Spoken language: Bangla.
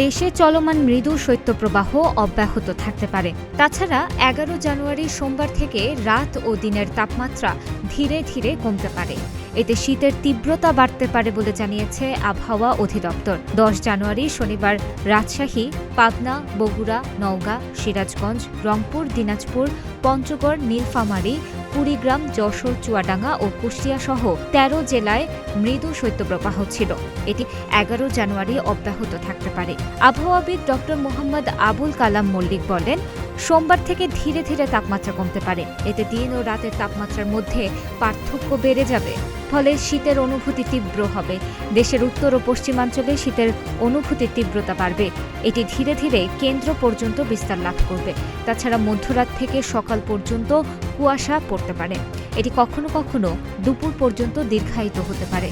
দেশে চলমান মৃদু শৈত্যপ্রবাহ অব্যাহত থাকতে পারে। তাছাড়া ১১ জানুয়ারি সোমবার থেকে রাত ও দিনের তাপমাত্রা ধীরে ধীরে কমতে পারে। এতে শীতের তীব্রতা বাড়তে পারে বলে জানিয়েছে আবহাওয়া অধিদপ্তর। ১০ জানুয়ারি শনিবার রাজশাহী, পাবনা, বগুড়া, নওগাঁ, সিরাজগঞ্জ, রংপুর, দিনাজপুর, পঞ্চগড়, নীলফামারী, কুড়িগ্রাম, যশোর, চুয়াডাঙ্গা ও কুষ্টিয়া সহ ১৩ জেলায় মৃদু শৈত্যপ্রবাহ ছিল। এটি ১১ জানুয়ারি অব্যাহত থাকতে পারে। আবহাওয়াবিদ ড. মোহাম্মদ আবুল কালাম মল্লিক বলেন, সোমবার থেকে ধীরে ধীরে তাপমাত্রা কমতে পারে। এতে দিন ও রাতের তাপমাত্রার মধ্যে পার্থক্য বেড়ে যাবে। ফলে শীতের অনুভূতি তীব্র হবে। দেশের উত্তর ও পশ্চিমাঞ্চলে শীতের অনুভূতির তীব্রতা বাড়বে। এটি ধীরে ধীরে কেন্দ্র পর্যন্ত বিস্তার লাভ করবে। তাছাড়া মধ্যরাত থেকে সকাল পর্যন্ত কুয়াশা পড়তে পারে। এটি কখনো কখনো দুপুর পর্যন্ত দীর্ঘায়িত হতে পারে।